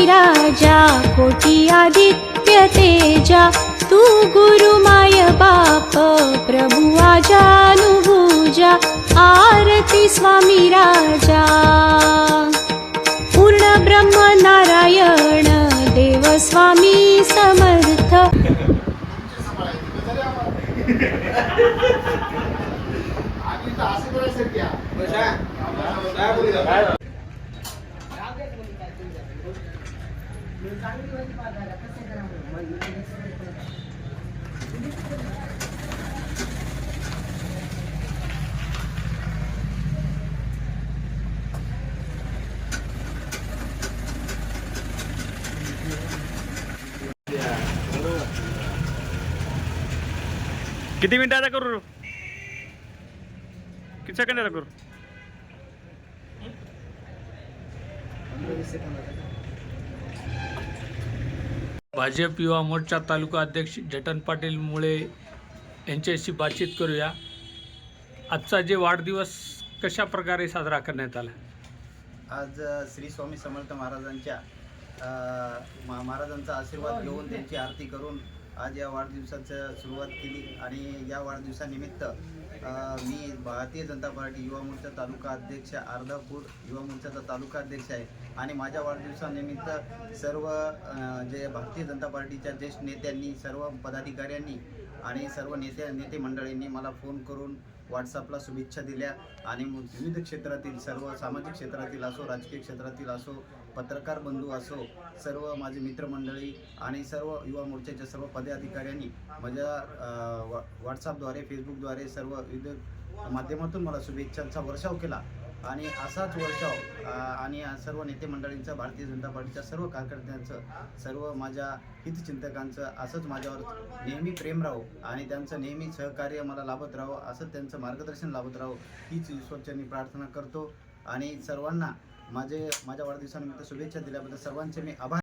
राजा कोटी आदित्य तेजा तू गुरु माय बाप प्रभु आजानुभुजा आरती स्वामी राजा पूर्ण ब्रह्म नारायण देव स्वामी समर्थ किती मिनिटाचा करू किती सेकंदाचा करू भाजप युवा मोर्चा तालुका अध्यक्ष जटन पाटील मुळे यांच्याशी बातचीत करूया। आजचा जे वाढदिवस कशा प्रकारे साजरा करण्यात आला? आज श्री स्वामी समर्थ महाराजांच्या महाराजांचा आशीर्वाद घेऊन त्यांची आरती करून आज या वाढदिवसाचं सुरुवात केली आणि या वाढदिवसानिमित्त मी भारतीय जनता पार्टी युवा मोर्चा तालुका अध्यक्ष अर्धापूर युवा मोर्चाचा तालुका अध्यक्ष आहे आणि माझ्या वाढदिवसानिमित्त सर्व जे भारतीय जनता पार्टीच्या ज्येष्ठ नेत्यांनी सर्व पदाधिकाऱ्यांनी आणि सर्व नेते मंडळींनी मला फोन करून व्हॉट्सअपला शुभेच्छा दिल्या आणि विविध क्षेत्रातील सर्व सामाजिक क्षेत्रातील असो राजकीय क्षेत्रातील असो पत्रकार बंधू असो सर्व माझे मित्रमंडळी आणि सर्व युवा मोर्चाच्या सर्व पदाधिकाऱ्यांनी माझ्या व्हॉट्सअपद्वारे फेसबुकद्वारे सर्व विविध माध्यमातून मला शुभेच्छांचा वर्षाव केला आणि असाच वर्षाव आणि सर्व नेते मंडळींचं भारतीय जनता पार्टीच्या सर्व कार्यकर्त्यांचं सर्व माझ्या हितचिंतकांचं असंच माझ्यावर नेहमी प्रेम राहो आणि त्यांचं नेहमी सहकार्य मला लाभत राहो असंच त्यांचं मार्गदर्शन लाभत राहो हीच ईश्वरचरणी प्रार्थना करतो आणि सर्वांना माझ्या वाढदिवसानिमित्त शुभेच्छा दिल्याबद्दल सर्वांचे मी आभार